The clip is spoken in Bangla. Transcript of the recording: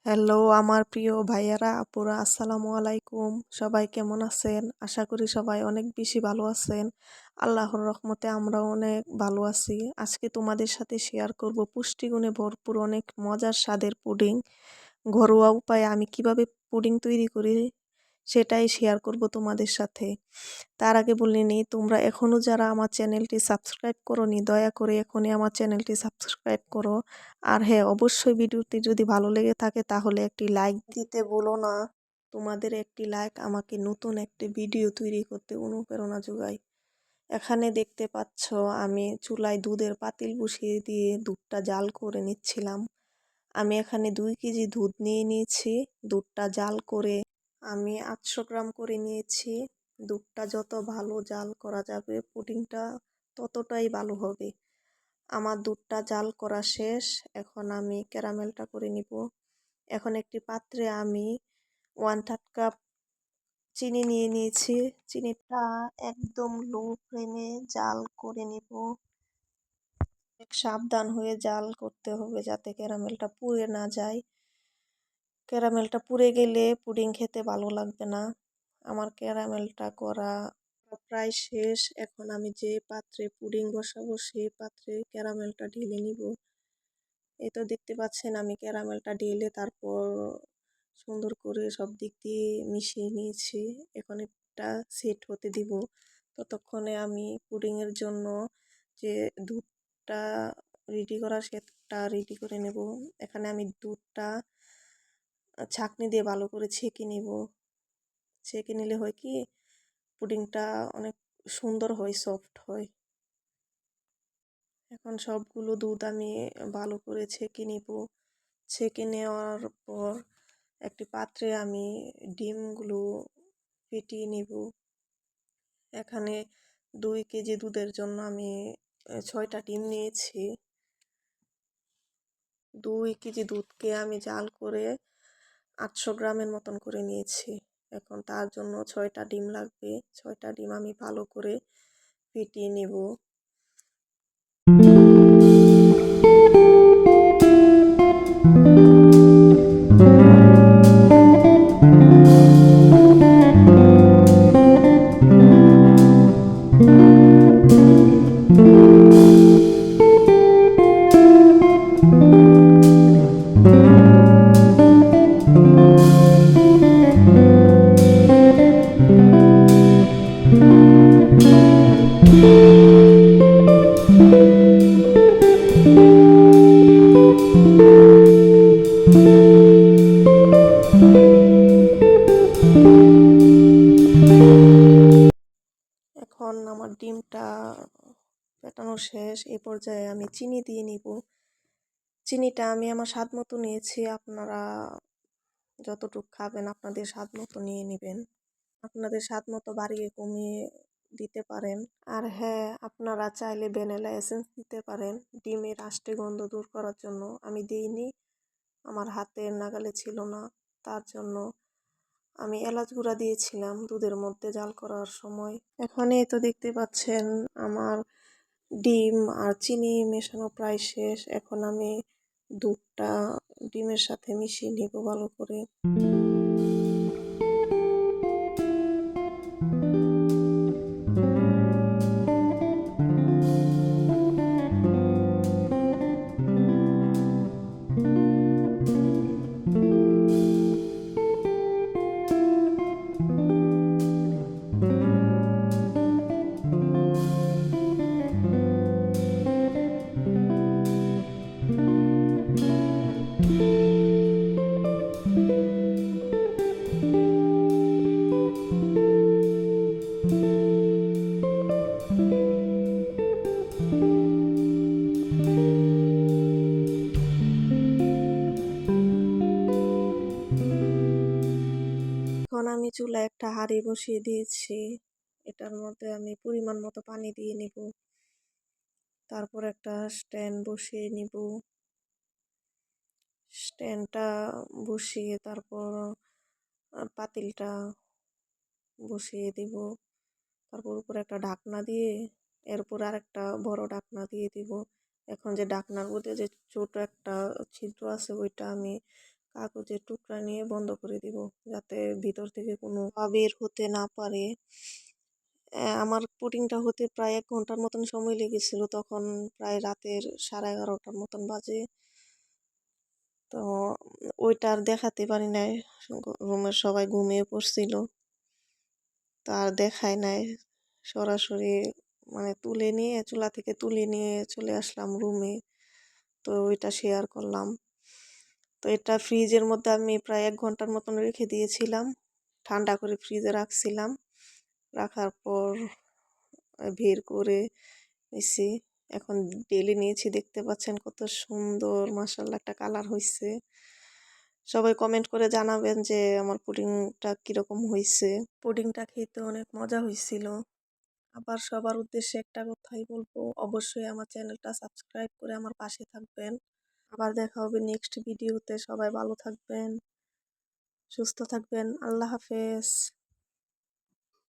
হ্যালো আমার প্রিয় ভাইয়ারা আপুরা, আসসালামু আলাইকুম। সবাই কেমন আছেন? আশা করি সবাই অনেক বেশি ভালো আছেন। আল্লাহর রহমতে আমরাও অনেক ভালো আছি। আজকে তোমাদের সাথে শেয়ার করব পুষ্টিগুণে ভরপুর অনেক মজার স্বাদের পুডিং। ঘরোয়া উপায়ে আমি কিভাবে পুডিং তৈরি করি সেটাই শেয়ার করব তোমাদের সাথে। তার আগে বলে নিই, তোমরা এখনও যারা আমার চ্যানেলটি সাবস্ক্রাইব করোনি দয়া করে এখনই আমার চ্যানেলটি সাবস্ক্রাইব করো। আর হ্যাঁ, অবশ্যই ভিডিওটি যদি ভালো লেগে থাকে তাহলে একটি লাইক দিতে ভুলো না। তোমাদের একটি লাইক আমাকে নতুন একটি ভিডিও তৈরি করতে অনুপ্রেরণা যোগায়। এখানে দেখতে পাচ্ছ আমি চুলায় দুধের পাতিল বসিয়ে দিয়ে দুধটা জাল করে নিচ্ছিলাম। আমি এখানে 2 কেজি দুধ নিয়ে নিয়েছি। দুধটা জাল করে আমি 800 গ্রাম করে নিয়েছি। দুধটা যত ভালো জাল করা যাবে পুডিংটা ততটাই ভালো হবে। আমার দুধটা জাল করা শেষ। এখন আমি ক্যারামেলটা করে নিব। এখন একটি পাত্রে আমি 1/3 কাপ চিনি নিয়ে নিয়েছি। চিনিটা একদম লো ফ্লেমে জাল করে নিব। সাবধান হয়ে জাল করতে হবে যাতে ক্যারামেলটা পুড়ে না যায়। ক্যারামেলটা পুড়ে গেলে পুডিং খেতে ভালো লাগবে না। আমার ক্যারামেলটা করা প্রায় শেষ। এখন আমি যে পাত্রে পুডিং বসাবো সেই পাত্রে ক্যারামেলটা ঢেলে নিব। এই তো দেখতে পাচ্ছেন আমি ক্যারামেলটা ঢেলে তারপর সুন্দর করে সব দিক দিয়ে মিশিয়ে নিয়েছি। এখন এটা সেট হতে দিব। ততক্ষণে আমি পুডিংয়ের জন্য যে দুধটা রেডি করা সেটা রেডি করে নেব। এখানে আমি দুধটা ছাঁকনি দিয়ে ভালো করে ছেঁকে নিব। ছেঁকে নিলে হয় কি পুডিংটা অনেক সুন্দর হয়, সফট হয়। এখন সবগুলো দুধ আমি ভালো করে ছেঁকে নিব। ছেঁকে নেওয়ার পর একটি পাত্রে আমি ডিমগুলো ফেটিয়ে নিব। এখানে 2 কেজি দুধের জন্য আমি 6টা ডিম নিয়েছি। 2 কেজি দুধকে আমি জাল করে 800 গ্রামের মতন করে নিয়েছি। এখন তার জন্য 6টা ডিম লাগবে। 6টা ডিম আমি ভালো করে ফেটিয়ে নেব। এখন আমার ডিমটা ফেটানো শেষ। এই পর্যায়ে আমি চিনি দিয়ে নিব। চিনিটা আমি আমার স্বাদ মতো নিয়েছি। আপনারা যতটুকু খাবেন আপনাদের স্বাদ মতো নিয়ে নেবেন। আপনাদের স্বাদ মতো বাড়িয়ে কমিয়ে দিতে পারেন। আর হ্যাঁ, আপনারা চাইলে ভ্যানিলা এসেন্স দিতে পারেন ডিমের আষ্টে গন্ধ দূর করার জন্য। আমি দিইনি, আমার হাতের নাগালে ছিল না, তার জন্য আমি এলাচ গুঁড়া দিয়েছিলাম দুধের মধ্যে জাল করার সময়। এখানে তো দেখতে পাচ্ছেন আমার ডিম আর চিনি মেশানো প্রায় শেষ। এখন আমি দুধটা ডিমের সাথে মিশিয়ে নেব ভালো করে। এখন আমি চুলায় একটা হাঁড়ি বসিয়ে দিয়েছি। এটার মধ্যে আমি পরিমাণ মতো পানি দিয়ে নিব। তারপর একটা স্ট্যান্ড বসিয়ে নিব। স্ট্যান্ডটা বসিয়ে তারপর পাতিলটা বসিয়ে দিব। তারপর উপরে একটা ঢাকনা দিয়ে এরপর আরেকটা বড় ঢাকনা দিয়ে দিব। এখন যে ঢাকনার মধ্যে যে ছোট একটা ছিদ্র আছে ওইটা আমি কাগজের টুকরা নিয়ে বন্ধ করে দিব, যাতে ভিতর থেকে কোনো হাওয়া বের হতে না পারে। আমার পুডিংটা হতে প্রায় 1 ঘন্টার মতন সময় লেগেছিল, তখন প্রায় রাতের 11:30টার মতন বাজে। তো ওইটা আর দেখাতে পারি নাই, রুমের সবাই ঘুমিয়ে পড়ছিল, তা আর দেখাই নাই। সরাসরি মানে তুলে নিয়ে চুলা থেকে তুলে নিয়ে চলে আসলাম রুমে, তো ওইটা শেয়ার করলাম। তো এটা ফ্রিজের মধ্যে আমি প্রায় 1 ঘন্টার মতন রেখে দিয়েছিলাম, ঠান্ডা করে ফ্রিজে রাখছিলাম। রাখার পর বের করে নিছি, এখন ডেলি নিয়েছি, দেখতে পাচ্ছেন কত সুন্দর মাশাআল্লাহ একটা কালার হয়েছে। সবাই কমেন্ট করে জানাবেন যে আমার পুডিংটা কিরকম হয়েছে। পুডিংটা খেতে অনেক মজা হয়েছিল। আবার সবার উদ্দেশ্যে একটা কথাই বলবো, অবশ্যই আমার চ্যানেলটা সাবস্ক্রাইব করে আমার পাশে থাকবেন। আবার দেখা হবে নেক্সট ভিডিওতে। সবাই ভালো থাকবেন, সুস্থ থাকবেন। আল্লাহ হাফেজ।